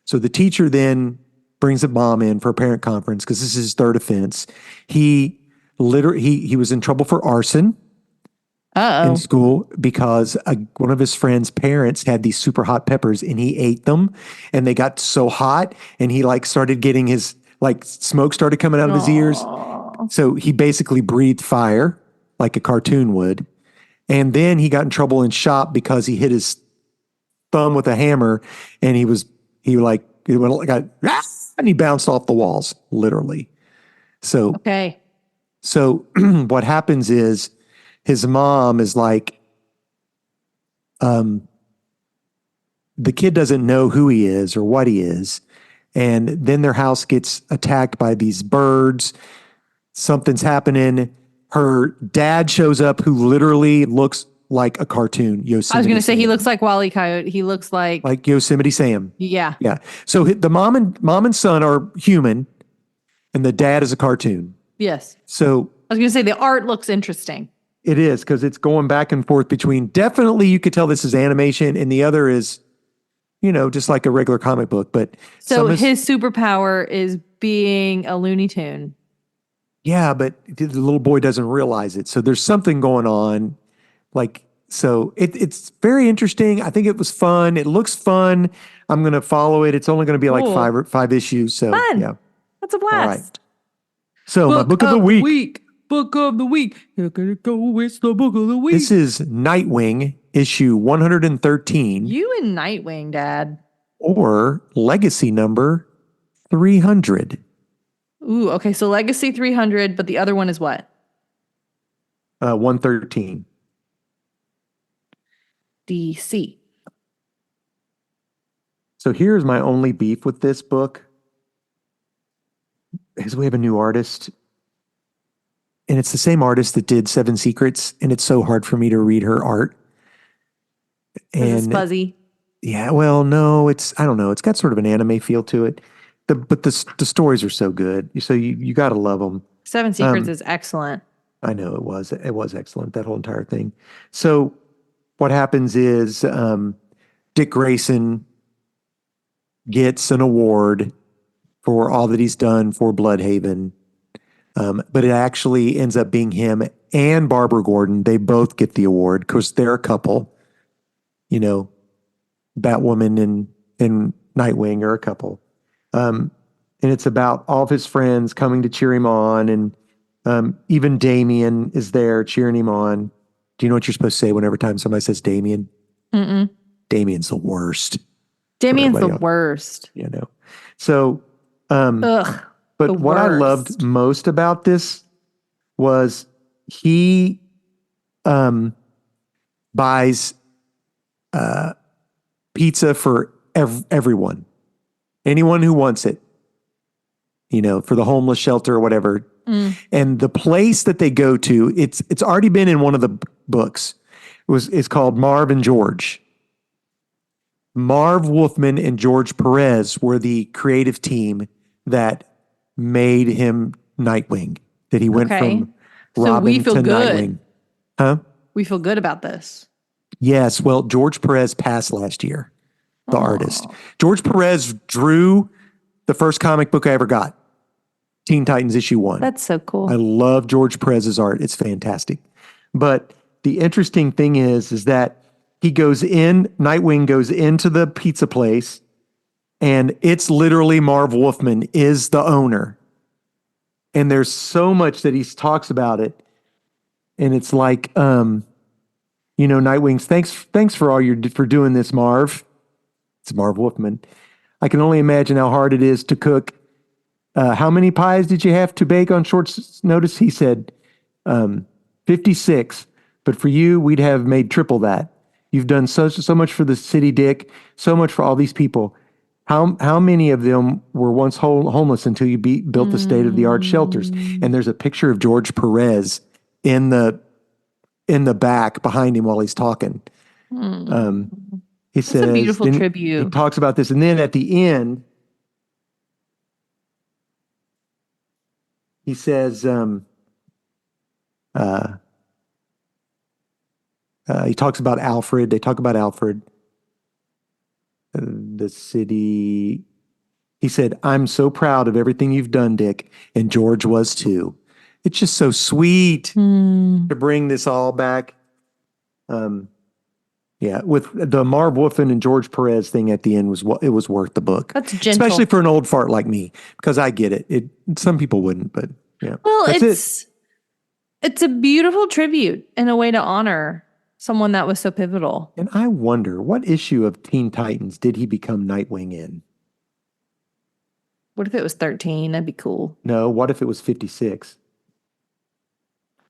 So the teacher then brings a mom in for a parent conference because this is his third offense. He was in trouble for arson in school because one of his friend's parents had these super hot peppers and he ate them, and they got so hot and he like started getting his like smoke started coming out of his ears. So he basically breathed fire like a cartoon would. And then he got in trouble in shop because he hit his thumb with a hammer, and he went like and he bounced off the walls, literally. So Okay. what happens is his mom is like, the kid doesn't know who he is or what he is. And then their house gets attacked by these birds. Something's happening. Her dad shows up who literally looks like a cartoon. Yosemite I was going to say Sam. he looks like Wile E. Coyote. He looks like Yosemite Sam. yeah. Yeah. So the mom and son are human, and the dad is a cartoon. Yes. So I was going to say the art looks interesting. it is because it's going back and forth between definitely you could tell this is animation, and the other is, just like a regular comic book. But So his superpower is being a Looney Tune. yeah, but the little boy doesn't realize it. So there's something going on. It's very interesting. I think it was fun. It looks fun. I'm going to follow it. It's only going to be like Cool. five issues. So Fun. yeah. That's a blast. right. So my book of the week. Book of the week. You're gonna go. It's the book of the week. This is Nightwing issue 113 You and Nightwing, Dad. or legacy number 300. Ooh, okay. So Legacy 300, but the other one is what? 113. DC. So here's my only beef with this book is we have a new artist, and it's the same artist that did Seven Secrets, and it's so hard for me to read her art. It's fuzzy. Yeah, well, no, I don't know. It's got sort of an anime feel to it. But the stories are so good. So you got to love them. Seven Secrets is excellent. I know it was excellent, that whole entire thing. So what happens is Dick Grayson gets an award for all that he's done for Bloodhaven. But it actually ends up being him and Barbara Gordon. They both get the award because they're a couple. Batwoman and Nightwing are a couple. And it's about all of his friends coming to cheer him on. And even Damien is there cheering him on. Do you know what you're supposed to say whenever time somebody says Damien? Mm-mm. Damien's the worst. Damien's the worst. So, Ugh. but what I loved most about this was he buys pizza for everyone, anyone who wants it, for the homeless shelter or whatever. And the place that they go to, it's already been in one of the books. It's called Marv and George. Marv Wolfman and George Perez were the creative team that made him Nightwing, that he went from Robin we feel to good. Nightwing. Huh? We feel good about this. Yes. Well, George Perez passed last year, the artist. George Perez drew the first comic book I ever got, Teen Titans issue 1. That's so cool. I love George Perez's art. It's fantastic. But the interesting thing is that Nightwing goes into the pizza place And it's literally Marv Wolfman is the owner. And there's so much that he talks about it. And it's like, Nightwing's, thanks for for doing this, Marv. It's Marv Wolfman. I can only imagine how hard it is to cook. How many pies did you have to bake on short notice? He said, 56. But for you, we'd have made triple that. You've done so much for the city, Dick. So much for all these people. How many of them were once homeless until you built the state-of-the-art shelters? And there's a picture of George Perez in the back behind him while he's talking. He That's says, a beautiful he tribute. talks about this, and then at the end, he says, he talks about Alfred. They talk about Alfred, the city. He said, "I'm so proud of everything you've done, Dick," and George was too. It's just so sweet to bring this all back. Yeah, with the Marv Wolfman and George Perez thing at the end it was worth the book. That's gentle. Especially for an old fart like me, because I get it. Some people wouldn't, but yeah. Well, it's a beautiful tribute and a way to honor someone that was so pivotal. And I wonder, what issue of Teen Titans did he become Nightwing in? What if it was 13? That'd be cool. No, what if it was 56?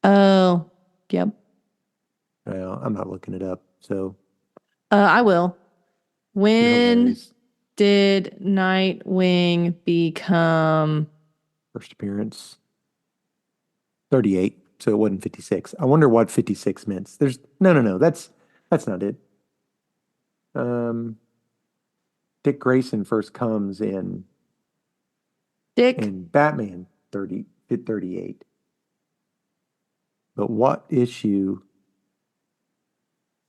Oh, yep. Well, I'm not looking it up, so. I will. You're When hilarious. did Nightwing become? First appearance, 38, so it wasn't 56. I wonder what 56 meant. No, that's not it. Dick Grayson first comes in Batman 38. But what issue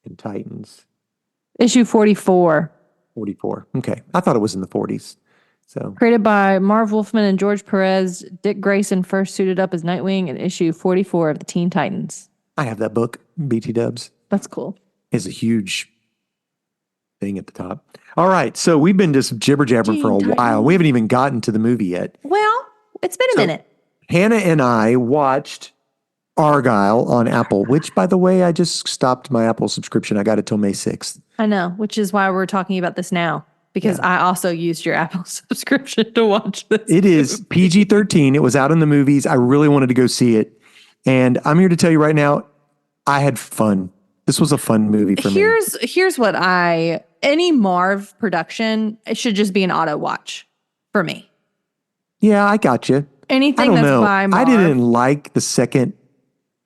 in Titans? Issue 44. 44. Okay. I thought it was in the 40s. So Created by Marv Wolfman and George Perez, Dick Grayson first suited up as Nightwing in issue 44 of the Teen Titans. I have that book, BT Dubs. That's cool. It's a huge thing at the top. All right. So we've been just jibber jabbering for a Teen while. Titans. We haven't even gotten to the movie yet. Well, it's been a minute. Hannah and I watched Argyle on Apple, which, by the way, I just stopped my Apple subscription. I got it till May 6th. I know, which is why we're talking about this now, because I also used your Apple subscription to watch this. It is PG-13. It was out in the movies. I really wanted to go see it. And I'm here to tell you right now, I had fun. This was a fun movie for me. Here's what any Marv production, it should just be an auto watch for me. Yeah, I got you. Anything I don't that's know. by Marv. I didn't like the second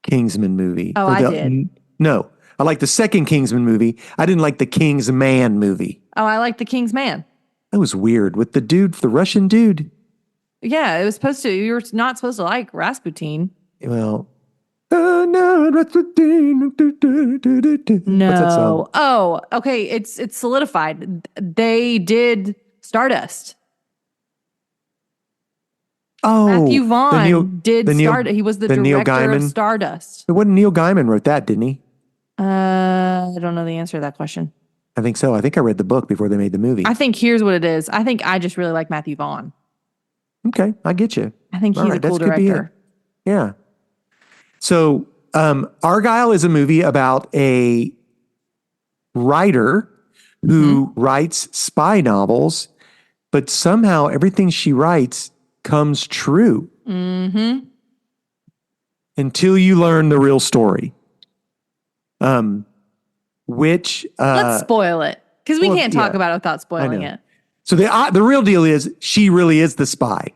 Kingsman movie. Oh, I did. No, I liked the second Kingsman movie. I didn't like the Kingsman movie. Oh, I like the King's Man. That was weird with the Russian dude. Yeah, it was supposed to. You were not supposed to like Rasputin. Well, no, Rasputin. No. What's that song? Oh, okay. It's solidified. They did Stardust. Oh, Matthew Vaughn did Neil- Stardust. He was the Neil director of Gaiman? Stardust. It wasn't Neil Gaiman wrote that, didn't he? I don't know the answer to that question. I think so. I think I read the book before they made the movie. I think here's what it is. I think I just really like Matthew Vaughn. Okay, I get you. I think he's All right, a cool that could be it. director. Yeah. So, Argyle is a movie about a writer who writes spy novels, but somehow everything she writes comes true until you learn the real story. Which Let's spoil it because we can't talk yeah, about it without spoiling know. it. So the real deal is she really is the spy,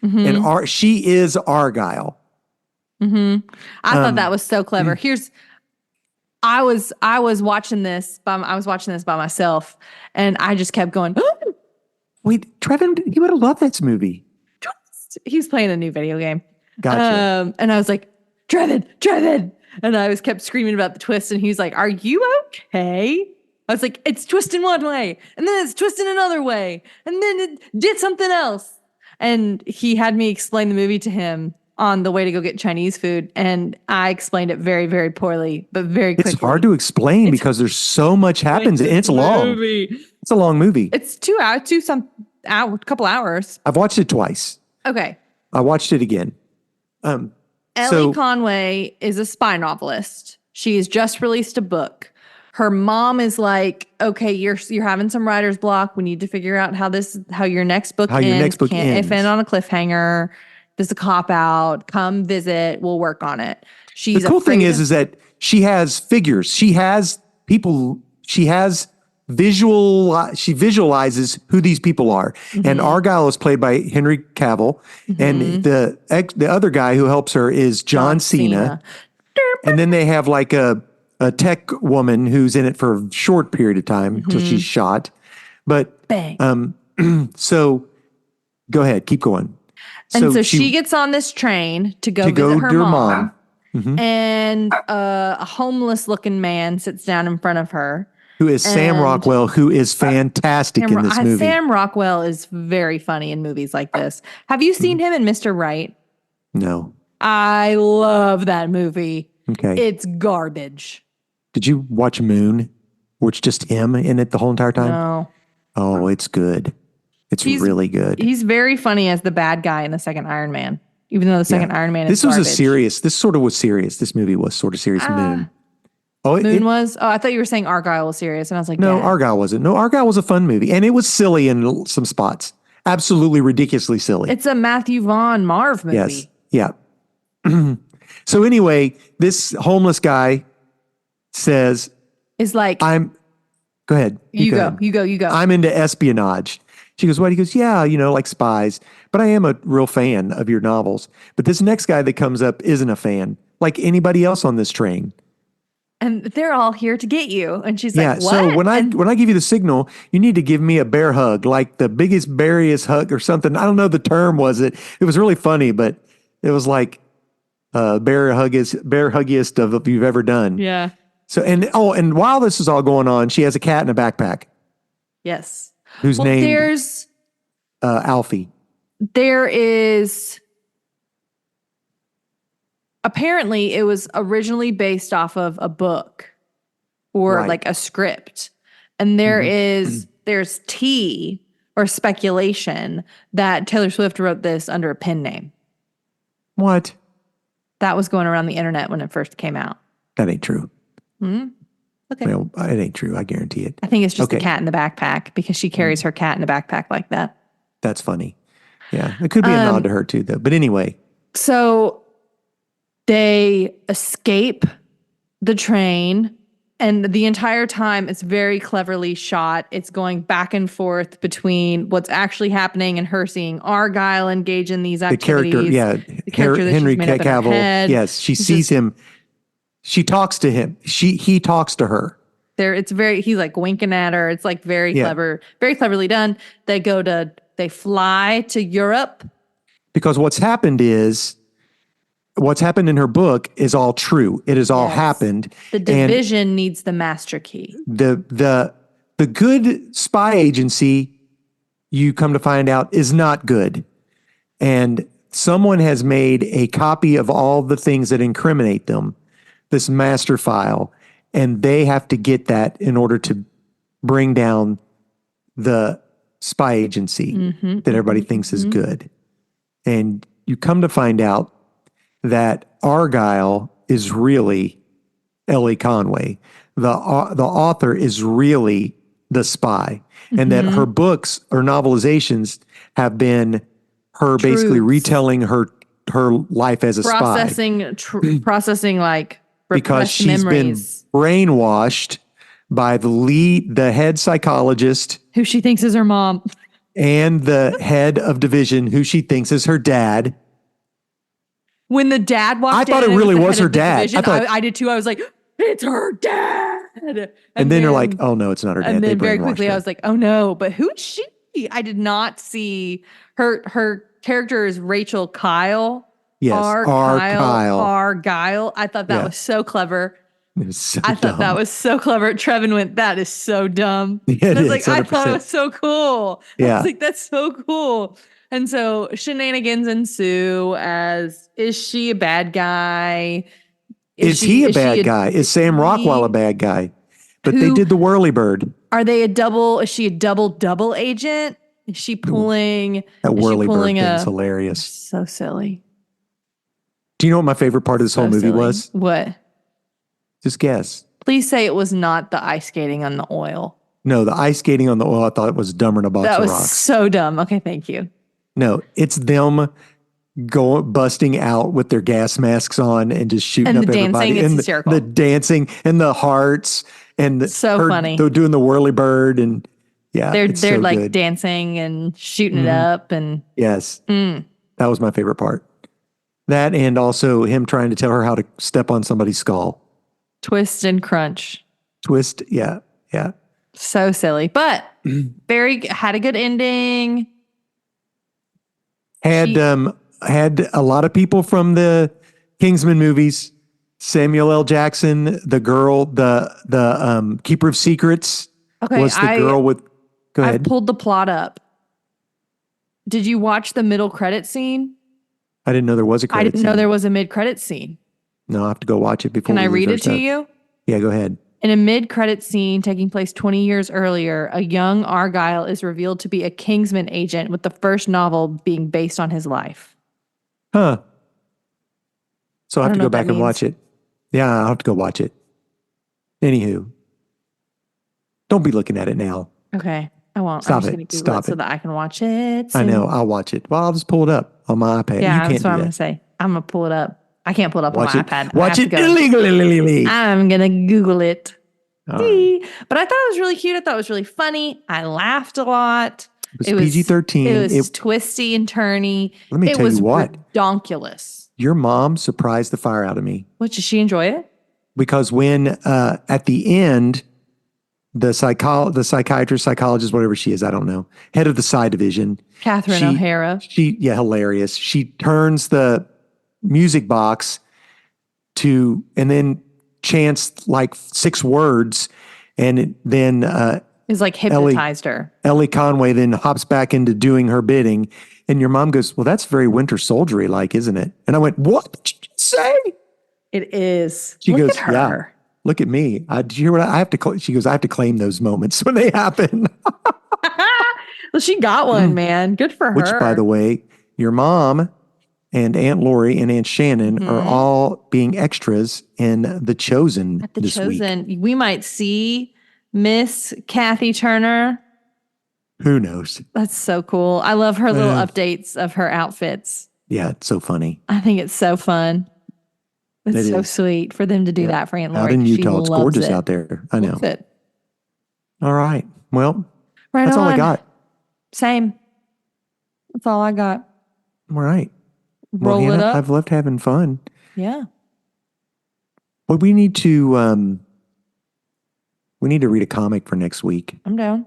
and she is Argyle. I thought that was so clever. I was watching this by myself, and I just kept going. Wait, Trevin, he would have loved that movie. He was playing a new video game. Gotcha. And I was like, Trevin. And I kept screaming about the twist. And he's like, are you okay? I was like, it's twisting one way. And then it's twisting another way. And then it did something else. And he had me explain the movie to him on the way to go get Chinese food, and I explained it very, very poorly, but very quickly. It's hard to explain because there's so much happens, and it's long. It's a long movie. It's 2 hours, couple hours. I've watched it twice. Okay. I watched it again. Ellie Conway is a spy novelist. She has just released a book. Her mom is like, okay, you're having some writer's block. We need to figure out how your next book ends. If end on a cliffhanger. This is a cop out. Come visit. We'll work on it. The cool thing is that she has figures. She has people. She visualizes who these people are. Mm-hmm. And Argyle is played by Henry Cavill. Mm-hmm. And the other guy who helps her is John Cena. And then they have like a tech woman who's in it for a short period of time until she's shot. But bang. So go ahead, keep going. And so she gets on this train to go visit her mom. Mm-hmm. And a homeless looking man sits down in front of her. Who is Sam Rockwell, who is fantastic in this movie. Sam Rockwell is very funny in movies like this. Have you seen him in Mr. Right? No. I love that movie. Okay. It's garbage. Did you watch Moon, where it's just him in it the whole entire time? No. Oh, it's good. He's really good. He's very funny as the bad guy in the second Iron Man, even though the second Iron Man is garbage. This sort of was serious. This movie was sort of serious. Moon. Moon was? Oh, I thought you were saying Argyle was serious. And I was like, no, Dad. Argyle wasn't. No, Argyle was a fun movie. And it was silly in some spots. Absolutely ridiculously silly. It's a Matthew Vaughn Marv movie. Yes. Yeah. So anyway, this homeless guy says, go ahead. You go. I'm into espionage. She goes, what? He goes, yeah, like spies. But I am a real fan of your novels. But this next guy that comes up isn't a fan, like anybody else on this train. And they're all here to get you. And she's like, what? So when I give you the signal, you need to give me a bear hug, like the biggest, beariest hug or something. I don't know the term was it. It was really funny, but it was like bear huggiest of you've ever done. Yeah. So and while this is all going on, she has a cat in a backpack. Yes. Whose name? There's Alfie. There is. Apparently, it was originally based off of a book or like a script. And there's tea or speculation that Taylor Swift wrote this under a pen name. What? That was going around the internet when it first came out. That ain't true. Hmm? Okay. Well, it ain't true. I guarantee it. I think it's just the cat in the backpack because she carries her cat in a backpack like that. That's funny. Yeah. It could be a nod to her too, though. But anyway. So they escape the train, and the entire time it's very cleverly shot. It's going back and forth between what's actually happening and her seeing Argyle engage in these activities. The character Henry Cavill. Yes, she sees him. She talks to him. He talks to her. He's like winking at her. It's like very clever, very cleverly done. They fly to Europe. Because what's happened in her book is all true. It has all happened. The division needs the master key. The good spy agency, you come to find out, is not good. And someone has made a copy of all the things that incriminate them, this master file, and they have to get that in order to bring down the spy agency that everybody thinks is good. And you come to find out that Argyle is really Ellie Conway. The author is really the spy. And that her books or novelizations have been her basically retelling her life as a spy. Processing like because she's memories. Been brainwashed by the head psychologist, who she thinks is her mom, and the head of division, who she thinks is her dad. When the dad walked in, I thought it really was her dad. I did too. I was like, it's her dad. And then you're like, oh no, it's not her dad. And then very quickly I was like, oh no, but who is she? I did not see her character is Rachel Kyle. Yes, Argyle. I thought that was so clever. It was so I thought that was so clever. Trevin went, that is so dumb. Yeah, I was like, 100%. I thought it was so cool. I was like, that's so cool. And so shenanigans ensue as, is she a bad guy? Is he a bad guy? Is Sam Rockwell a bad guy? But they did the whirly bird. Are they is she a double agent? Is she pulling That whirly bird pulling thing's hilarious. So silly. Do you know what my favorite part of this whole movie was? What? Just guess. Please say it was not the ice skating on the oil. No, the ice skating on the oil, I thought it was dumber than a box of rocks. That was so dumb. Okay, thank you. No, it's them busting out with their gas masks on and just shooting up everybody. It's hysterical. The dancing and the hearts and funny. They're doing the whirly bird and they're so like good. dancing and shooting it up and yes, that was my favorite part. That and also him trying to tell her how to step on somebody's skull. Twist and crunch. Twist, yeah. So silly, but had a good ending. Had a lot of people from the Kingsman movies. Samuel L. Jackson, the girl, the Keeper of Secrets was the girl with. Go ahead. I pulled the plot up. Did you watch the middle credit scene? I didn't know there was a credit scene. I didn't know there was a mid-credit scene. No, I have to go watch it before. Can I read it to you? Yeah, go ahead. In a mid-credit scene taking place 20 years earlier, a young Argyle is revealed to be a Kingsman agent, with the first novel being based on his life. Huh. So I have to go back and watch it. Yeah, I'll have to go watch it. Anywho. Don't be looking at it now. Okay. I won't. Stop I'm it. Just Stop it so that I can watch it. I know. I'll watch it. Well, I'll just pull it up on my iPad. Yeah, you can't that's what I'm going to say. I'm going to pull it up. I can't pull it up on my iPad. Watch it illegally. I'm going to Google it. Right. But I thought it was really cute. I thought it was really funny. I laughed a lot. It was PG-13. It was twisty and turny. Let me tell you what. Redonkulous. Your mom surprised the fire out of me. What, did she enjoy it? Because when at the end, the psychiatrist, psychologist, whatever she is, I don't know, head of the Psi division, Catherine O'Hara. Hilarious. She turns the music box and then chants like 6 words, and then is like hypnotized her. Ellie Conway then hops back into doing her bidding, and your mom goes, "Well, that's very Winter Soldier-y like, isn't it?" And I went, "What did you say?" It is. She Look goes, at her. "Yeah, look at me." Did you hear what I have to? She goes, "I have to claim those moments when they happen." Well, she got one, man. Good for her. Which, by the way, your mom and Aunt Lori and Aunt Shannon are all being extras in The Chosen this week. We might see Miss Kathy Turner. Who knows? That's so cool. I love her little updates of her outfits. Yeah, it's so funny. I think it's so fun. It's so sweet for them to do that for Aunt Lori. Out in Utah, it's gorgeous out there. I know. All right. Well, that's all I got. Same. That's all I got. All right. Roll Hannah, it up. I've loved having fun. Yeah. But we need to read a comic for next week. I'm down.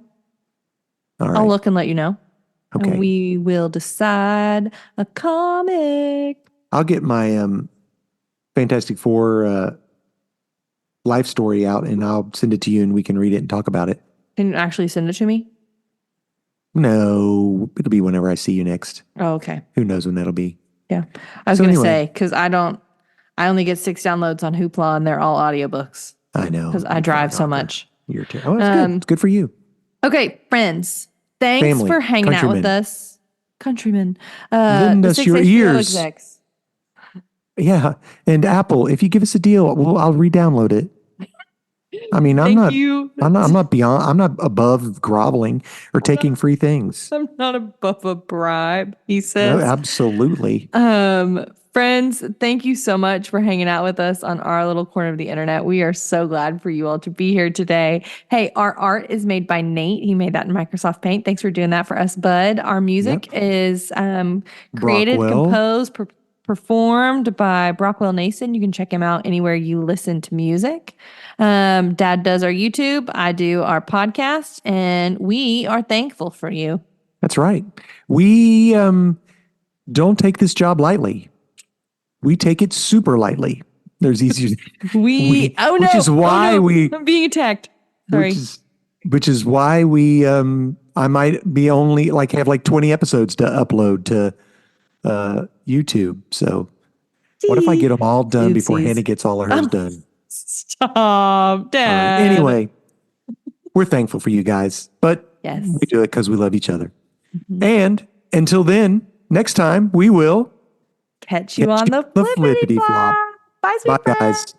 All right. I'll look and let you know. Okay. And we will decide a comic. I'll get my Fantastic Four life story out, and I'll send it to you, and we can read it and talk about it. Can you actually send it to me? No, it'll be whenever I see you next. Oh, okay. Who knows when that'll be? Yeah. I was going to say, because I only get 6 downloads on Hoopla, and they're all audiobooks. I know. Because I drive so much. You're terrible. Oh, that's good. It's good for you. Okay, friends. Thanks for hanging out with us. Countrymen. Lend us your ears. Yeah. And Apple, if you give us a deal, I'll re-download it. I mean, I'm not above groveling or taking free things. I'm not above a bribe, he says. No, absolutely. Friends, thank you so much for hanging out with us on our little corner of the internet. We are so glad for you all to be here today. Hey, our art is made by Nate. He made that in Microsoft Paint. Thanks for doing that for us, bud. Our music is created, composed, performed by Brockwell Nason. You can check him out anywhere you listen to music. Dad does our YouTube. I do our podcast, and we are thankful for you. That's right. We don't take this job lightly. We take it super lightly. There's easy. Which is why I'm being attacked. Sorry. Which is why we I might be only have 20 episodes to upload to YouTube. So what if I get them all done before Oopsies. Hannah gets all of hers done? Stop, All right. Dad. Anyway, we're thankful for you guys, but Yes. we do it because we love each other. And until then, next time we will Catch you on the the flippity flippity flop. flop. Bye, Bye, sweet friends. guys.